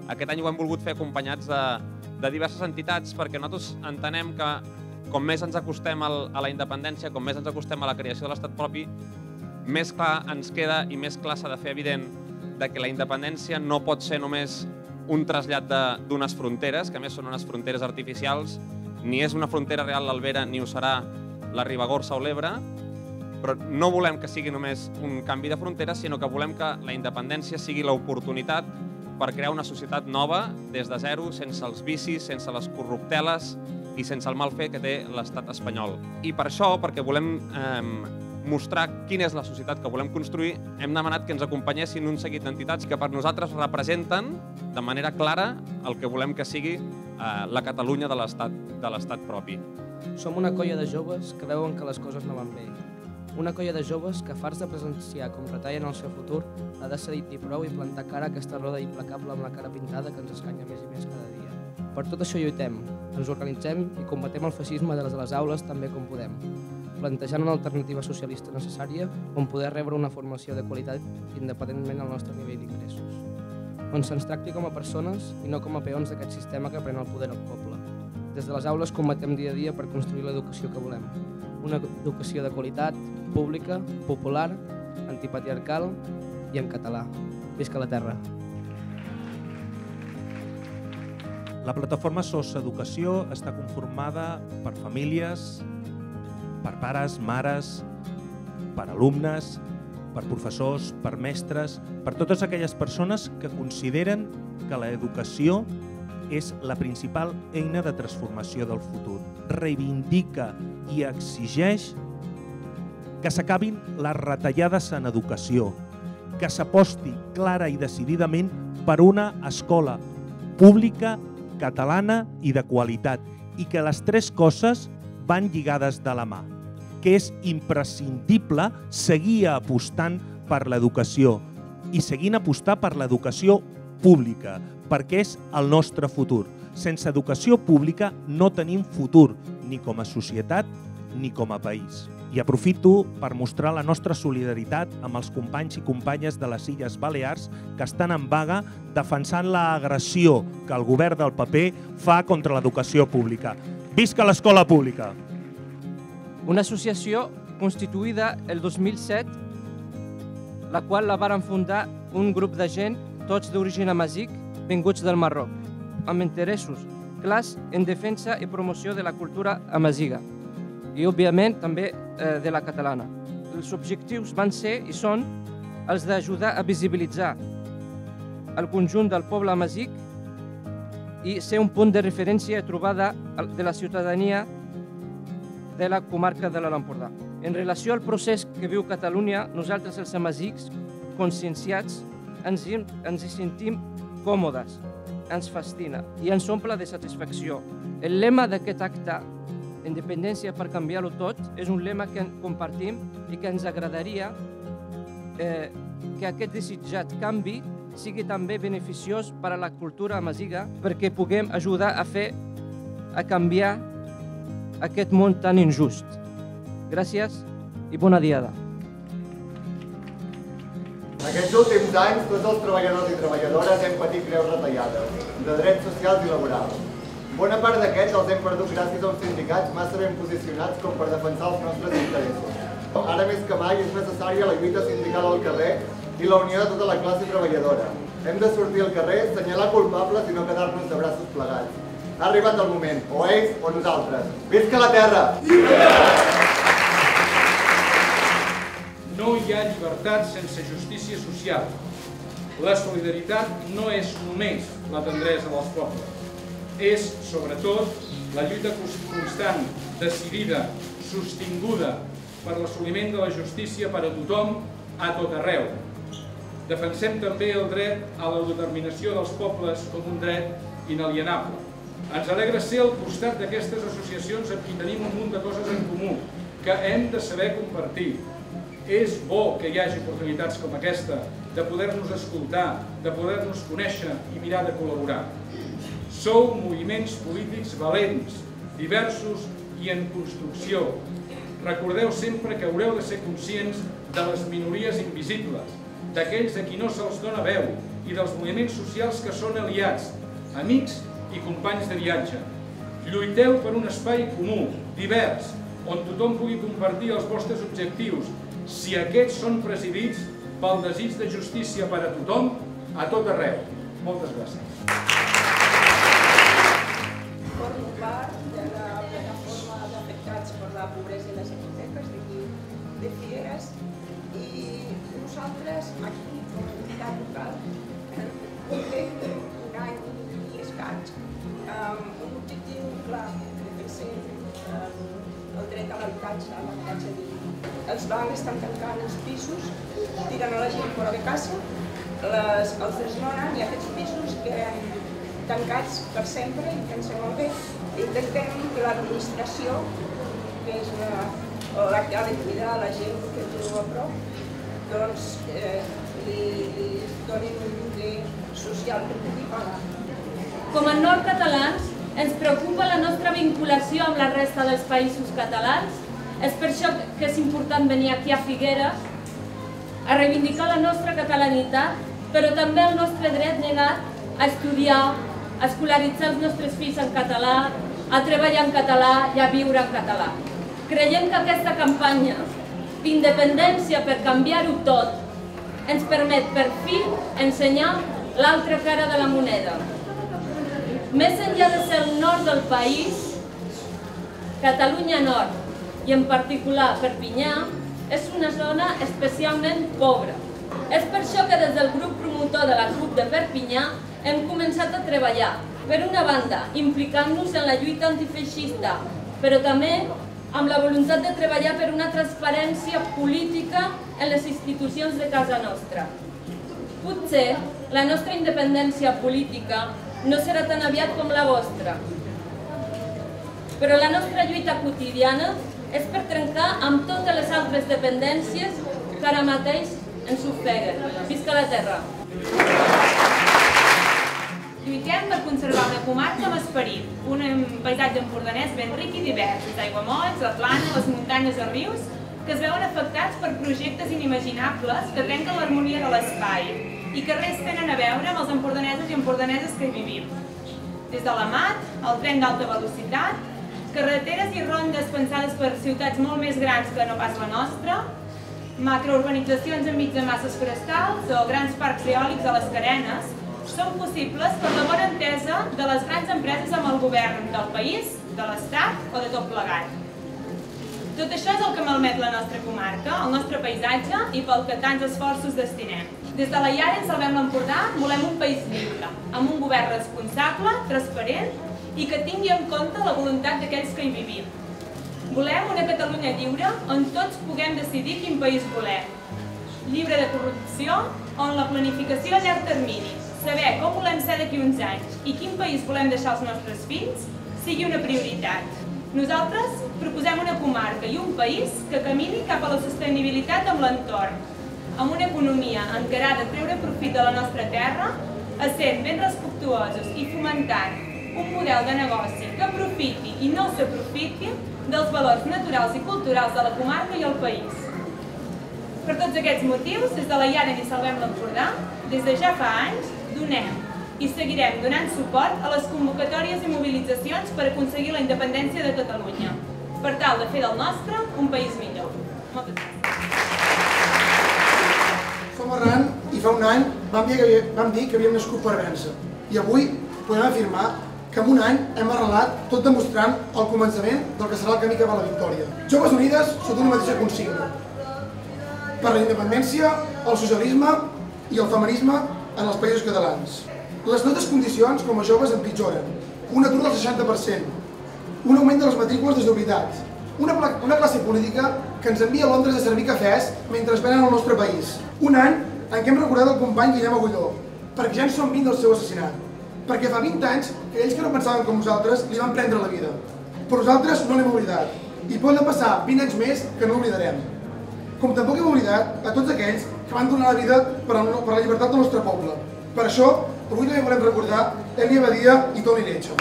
Aquest any ho hem volgut fer acompanyats de diverses entitats perquè nosaltres entenem que com més ens acostem a la independència, com més ens acostem a la creació de l'estat propi, més clar ens queda i més clar s'ha de fer evident que la independència no pot ser només un trasllat d'unes fronteres, que a més són unes fronteres artificials, ni és una frontera real l'Albera ni ho serà la Ribagorça o l'Ebre, però no volem que sigui només un canvi de fronteres, sinó que volem que la independència sigui l'oportunitat per crear una societat nova des de zero, sense els vicis, sense les corrupteles i sense el mal fer que té l'estat espanyol. I per això, perquè volem mostrar quina és la societat que volem construir, hem demanat que ens acompanyessin un seguit d'entitats que per nosaltres representen de manera clara el que volem que sigui la Catalunya de l'estat propi. Som una colla de joves que veuen que les coses no van bé. Una colla de joves que, farts de presenciar com retallen el seu futur, ha decidit dir prou i plantar cara a aquesta roda implacable amb la cara pintada que ens escanya més i més cada dia. Per tot això lluitem, ens organitzem i combatem el feixisme des de les aules també com podem, plantejant una alternativa socialista necessària on poder rebre una formació de qualitat independentment del nostre nivell d'ingressos, on se'ns tracti com a persones i no com a peons d'aquest sistema que pren el poder al poble. Des de les aules combatem dia a dia per construir l'educació que volem, una educació de qualitat, pública, popular, antipatriarcal i en català. Visca la terra! La plataforma SOS Educació està conformada per famílies, per pares, mares, per alumnes, per professors, per mestres, per totes aquelles persones que consideren que l'educació és la principal eina de transformació del futur. Reivindica i exigeix que s'acabin les retallades en educació, que s'aposti clara i decididament per una escola pública, catalana i de qualitat, i que les tres coses van lligades de la mà, que és imprescindible seguir apostant per l'educació i seguint apostar per l'educació pública, perquè és el nostre futur. Sense educació pública no tenim futur, ni com a societat ni com a país. I aprofito per mostrar la nostra solidaritat amb els companys i companyes de les Illes Balears que estan en vaga defensant l'agressió que el govern del PP fa contra l'educació pública. Visca l'escola pública! Una associació constituïda el 2007, la qual la varen fundar un grup de gent, tots d'origen amazic, vinguts del Marroc, amb interessos clars en defensa i promoció de la cultura amaziga i, òbviament, també de la catalana. Els objectius van ser i són els d'ajudar a visibilitzar el conjunt del poble amazic i ser un punt de referència i trobada de la ciutadania de la comarca de l'Alt Empordà. En relació al procés que viu Catalunya, nosaltres els amazics, conscienciats, ens hi sentim còmodes, ens fascina i ens omple de satisfacció. El lema d'aquest acte, independència per canviar-ho tot, és un lema que compartim i que ens agradaria que aquest desitjat canvi sigui també beneficiós per a la cultura amaziga perquè puguem ajudar a canviar aquest món tan injust. Gràcies i bona diada. Aquests últims anys, tots els treballadors i treballadores hem patit greus retallades de drets socials i laborals. Bona part d'aquests els hem perdut gràcies a uns sindicats massa ben posicionats com per defensar els nostres interessos. Ara més que mai és necessària la lluita sindical al carrer i la unió de tota la classe treballadora. Hem de sortir al carrer, assenyalar culpables i no quedar-nos de braços plegats. Ha arribat el moment, o ells o nosaltres. Visca la terra! No hi ha llibertat sense justícia social. La solidaritat no és només la tendresa dels pobles. És, sobretot, la lluita constant, decidida, sostinguda per l'assoliment de la justícia per a tothom, a tot arreu. Defensem també el dret a l'autodeterminació dels pobles com un dret inalienable. Ens alegra ser al costat d'aquestes associacions amb qui tenim un munt de coses en comú, que hem de saber compartir. És bo que hi hagi oportunitats com aquesta de poder-nos escoltar, de poder-nos conèixer i mirar de col·laborar. Sou moviments polítics valents, diversos i en construcció. Recordeu sempre que haureu de ser conscients de les minories invisibles. d'aquells a qui no se'ls dona veu i dels moviments socials que són aliats, amics i companys de viatge. Lluiteu per un espai comú, divers, on tothom pugui compartir els vostres objectius, si aquests són presidits pel desig de justícia per a tothom, a tot arreu. Moltes gràcies. Formo part de la plataforma d'afectats per la pobresa i les hipoteques d'aquí de Figueres i nosaltres aquí, com a entitat local, portem un any i escaig amb un objectiu clar, defensem el dret a l'habitatge digne. Els bancs estan tancant els pisos, tiren a la gent fora de casa, els desnonen i aquests pisos queden tancats per sempre i pensem molt bé. Intentem que l'administració, que és la que ha de cuidar la gent que viu a prop, doncs li donin un lloguer social que pugui pagar. Com a nord-catalans, ens preocupa la nostra vinculació amb la resta dels països catalans. És per això que és important venir aquí a Figueres a reivindicar la nostra catalanitat, però també el nostre dret negat a estudiar, a escolaritzar els nostres fills en català, a treballar en català i a viure en català. Creiem que aquesta campanya d'independència per canviar-ho tot ens permet per fi ensenyar l'altra cara de la moneda. Més enllà de ser el nord del país, Catalunya Nord, i en particular Perpinyà, és una zona especialment pobra. És per això que des del grup promotor de la CUP de Perpinyà hem començat a treballar, per una banda, implicant-nos en la lluita antifeixista, però també amb la voluntat de treballar per una transparència política en les institucions de casa nostra. Potser la nostra independència política no serà tan aviat com la vostra, però la nostra lluita quotidiana és per trencar amb totes les altres dependències que ara mateix ens ofeguen. Visca la terra! Lluitem per conservar una comarca amb esperit, un paisatge empordanès ben ric i divers, els aiguamolls, la plana, les muntanyes i rius, que es veuen afectats per projectes inimaginables que trenquen l'harmonia de l'espai i que res tenen a veure amb els empordanesos i empordaneses que hi vivim. Des de la mat, el tren d'alta velocitat, carreteres i rondes pensades per ciutats molt més grans que no pas la nostra, macrourbanitzacions enmig de masses forestals o grans parcs eòlics a les carenes, són possibles per la bona entesa de les grans empreses amb el govern del país, de l'Estat o de tot plegat. Tot això és el que malmet la nostra comarca, el nostre paisatge i pel que tants esforços destinem. Des de la Iara ens salvem l'Empordà, volem un país lliure, amb un govern responsable, transparent i que tingui en compte la voluntat d'aquells que hi vivim. Volem una Catalunya lliure on tots puguem decidir quin país volem. Lliure de corrupció, on la planificació a llarg termini, saber com volem ser d'aquí uns anys i quin país volem deixar als nostres fills, sigui una prioritat. Nosaltres proposem una comarca i un país que camini cap a la sostenibilitat amb l'entorn, amb una economia encarada a treure profit de la nostra terra, essent ben respectuosos i fomentant un model de negoci que aprofiti i no s'aprofiti dels valors naturals i culturals de la comarca i el país. Per tots aquests motius, des de la Iara i Salvem l'Empordà, des de ja fa anys, donem i seguirem donant suport a les convocatòries i mobilitzacions per aconseguir la independència de Catalunya, per tal de fer del nostre un país millor. Moltes gràcies. Som Arran i fa un any vam dir que havíem nascut per vèncer i avui podem afirmar que en un any hem arrelat tot demostrant el començament del que serà el camí cap a la victòria. Joves Unides sota una mateixa consigna. Per la independència, el socialisme i el feminisme en els països catalans. Les nostres condicions com a joves empitjoren. Un atur del 60%, un augment de les matrícules desoblitats, una classe política que ens envia a Londres a servir cafès mentre venen al nostre país. Un any en què hem recordat el company Guillem Agulló, perquè ja en som 20 del seu assassinat. Perquè fa 20 anys que ells que no pensaven com nosaltres li van prendre la vida. Però nosaltres no l'hem oblidat. I poden passar 20 anys més que no l'oblidarem. Com tampoc hem oblidat a tots aquells que van donar la vida per la llibertat del nostre poble. Per això, avui també volem recordar Elia Badia i Toni Lecho.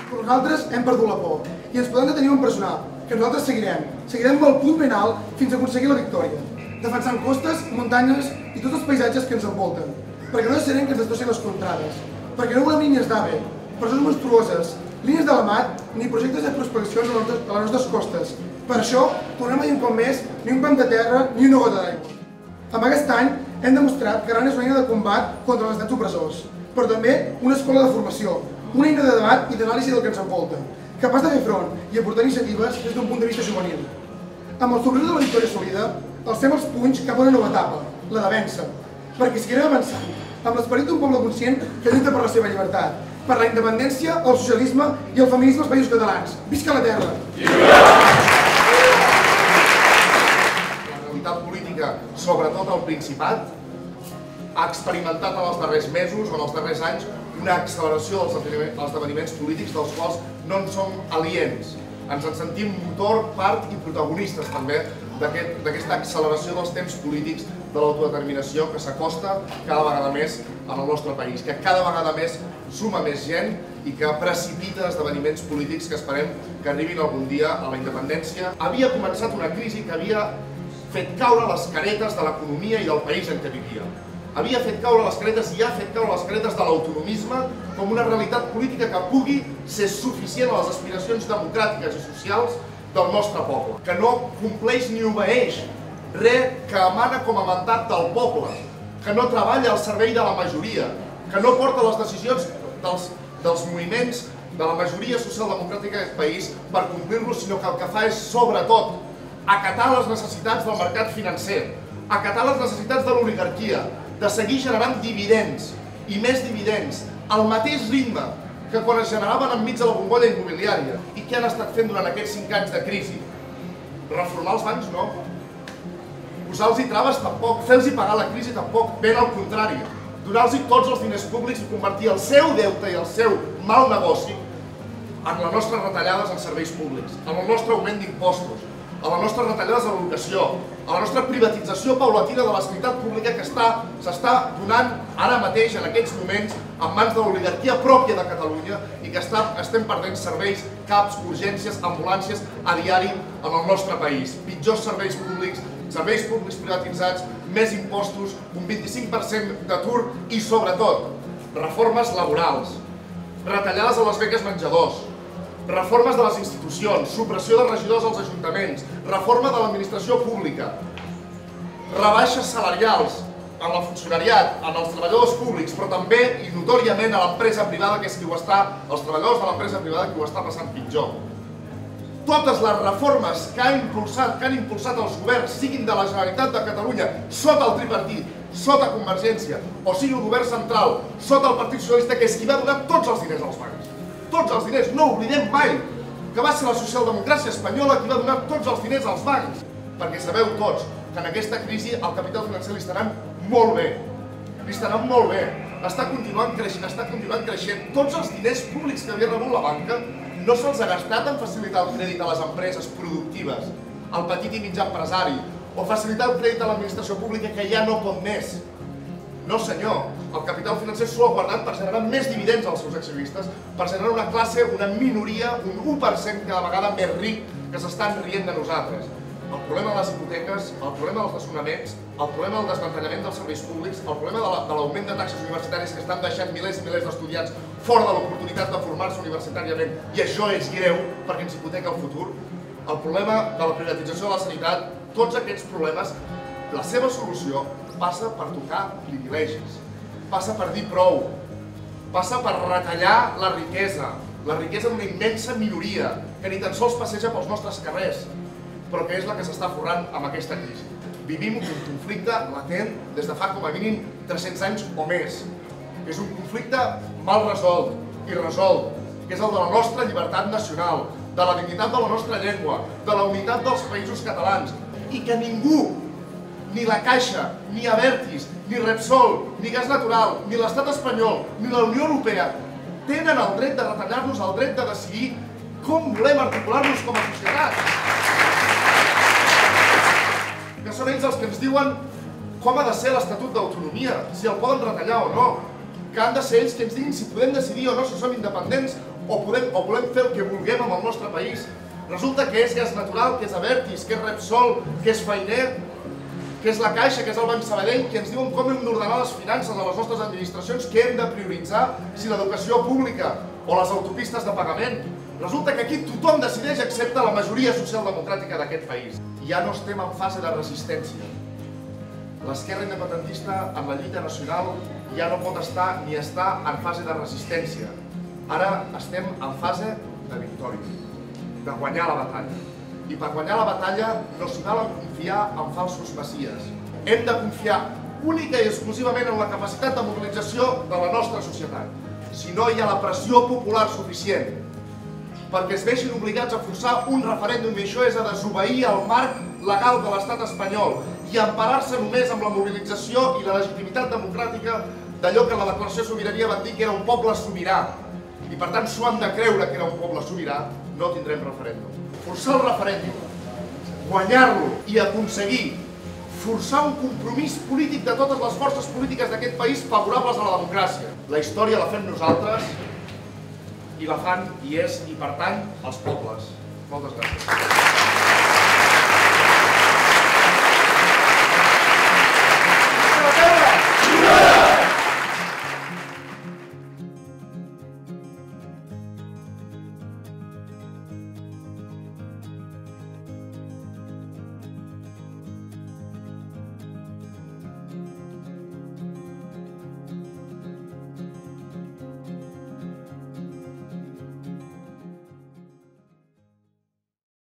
Però nosaltres hem perdut la por i ens podem detenir en personal, que nosaltres seguirem amb el punt ben alt fins a aconseguir la victòria. defensant costes, muntanyes i tots els paisatges que ens envolten, perquè no deixarem que ens destrossin les contrades, perquè no volem línies d'AVE, presons monstruoses, línies de la mat ni projectes de prospeccions a les nostres costes. Per això, tornem a dir un cop més, ni un pam de terra ni una gota d'aigua. Amb aquest any hem demostrat que RAN és una eina de combat contra els estats opressors, però també una escola de formació, una eina de debat i d'anàlisi del que ens envolta, capaç de fer front i aportar iniciatives des d'un punt de vista juvenil. Amb el somriure de la victòria assolida, alcem els punys cap a una nova etapa, la de vèncer, perquè seguirem avançant, amb l'esperit d'un poble conscient que lluita per la seva llibertat, per la independència, el socialisme i el feminisme als països catalans. Visca la terra! La realitat política, sobretot al Principat, ha experimentat en els darrers mesos o en els darrers anys una acceleració dels esdeveniments polítics dels quals no en som aliens. Ens en sentim motor, part i protagonistes també d'aquesta acceleració dels temps polítics de l'autodeterminació que s'acosta cada vegada més en el nostre país, que cada vegada més suma més gent i que precipita esdeveniments polítics que esperem que arribin algun dia a la independència. Havia començat una crisi que havia fet caure les caretes de l'economia i del país en què vivia. Havia fet caure les caretes i ha fet caure les caretes de l'autonomisme com una realitat política que pugui ser suficient a les aspiracions democràtiques i socials del nostre poble, que no compleix ni obeeix res que emana com a mandat del poble, que no treballa al servei de la majoria, que no porta les decisions dels moviments de la majoria socialdemocràtica d'aquest país per complir-los, sinó que el que fa és, sobretot, acatar les necessitats del mercat financer, acatar les necessitats de l'oligarquia, de seguir generant dividends i més dividends al mateix ritme que quan es generaven enmig de la bombolla immobiliària. I què han estat fent durant aquests 5 anys de crisi? Reformar els bancs no. Posar-los traves tampoc, fer-los pagar la crisi tampoc, ben al contrari. Donar-los tots els diners públics i convertir el seu deute i el seu mal negoci en les nostres retallades en serveis públics, en el nostre augment d'impostos, a les nostres retallades de l'educació, a la nostra privatització paulatina de la sanitat pública que s'està donant ara mateix, en aquests moments, en mans de l'oligarquia pròpia de Catalunya i que estem perdent serveis, CAPs, urgències, ambulàncies a diari en el nostre país. Pitjors serveis públics privatitzats, més impostos, un 25% d'atur i, sobretot, reformes laborals, retallades a les beques menjadors, reformes de les institucions, supressió de regidors als ajuntaments, reforma de l'administració pública, rebaixes salarials en el funcionariat, en els treballadors públics, però també i notòriament a l'empresa privada, que és els treballadors de l'empresa privada qui ho està passant pitjor. Totes les reformes que han impulsat els governs, siguin de la Generalitat de Catalunya, sota el tripartit, sota Convergència, o sigui el govern central, sota el Partit Socialista, que és qui va donar tots els diners als bancs. Tots els diners, no oblidem mai que va ser la socialdemocràcia espanyola qui va donar tots els diners als bancs. Perquè sabeu tots que en aquesta crisi el capital financer li estaran molt bé. Li estaran molt bé. Està continuant creixent. Tots els diners públics que havia rebut la banca no se'ls ha gastat en facilitar el crèdit a les empreses productives, al petit i mitjà empresari, o facilitar el crèdit a l'administració pública que ja no pot més. No senyor, el capital financer s'ho ha guardat per generar més dividends als seus accionistes, per generar una classe, una minoria, un 1% cada vegada més ric que s'estan rient de nosaltres. El problema de les hipoteques, el problema dels desnonaments, el problema del desmantellament dels serveis públics, el problema de l'augment de taxes universitàries que estan deixant milers i milers d'estudiants fora de l'oportunitat de formar-se universitàriament, i això és greu perquè ens hipoteca el futur, el problema de la privatització de la sanitat, tots aquests problemes, la seva solució passa per tocar privilegis, passa per dir prou, passa per retallar la riquesa d'una immensa minoria que ni tan sols passeja pels nostres carrers, però que és la que s'està forrant amb aquesta crisi. Vivim un conflicte latent des de fa com a mínim 300 anys o més. És un conflicte mal resolt, irresolt, que és el de la nostra llibertat nacional, de la dignitat de la nostra llengua, de la unitat dels països catalans, i que ningú, ni la Caixa, ni Abertis, ni Repsol, ni Gas Natural, ni l'estat espanyol, ni la Unió Europea tenen el dret de retallar-nos, el dret de decidir com volem articular-nos com a societat. Que són ells els que ens diuen com ha de ser l'Estatut d'Autonomia, si el poden retallar o no. Que han de ser ells que ens diguin si podem decidir o no si som independents o volem fer el que vulguem amb el nostre país. Resulta que és Gas Natural, que és Abertis, que és Repsol, que és Fainé, que que és la Caixa, que és el Banc Sabadell, que ens diuen com hem d'ordenar les finances a les nostres administracions, què hem de prioritzar, si l'educació pública o les autopistes de pagament. Resulta que aquí tothom decideix excepte la majoria socialdemocràtica d'aquest país. Ja no estem en fase de resistència. L'esquerra independentista en la lluita nacional ja no pot estar ni estar en fase de resistència. Ara estem en fase de victòria, de guanyar la batalla. I per guanyar la batalla no s'hi val confiar en falsos messies. Hem de confiar única i exclusivament en la capacitat de mobilització de la nostra societat. Si no hi ha la pressió popular suficient perquè es vegin obligats a forçar un referèndum, i això és a desobeir el marc legal de l'estat espanyol i emparar-se només amb la mobilització i la legitimitat democràtica d'allò que en la declaració de sobirania van dir que era un poble sobirà. I per tant s'ho han de creure que era un poble sobirà, no tindrem referèndum. Forçar el referèndum, guanyar-lo i aconseguir forçar un compromís polític de totes les forces polítiques d'aquest país favorables a la democràcia. La història la fem nosaltres i la fan i és i pertany als pobles. Moltes gràcies.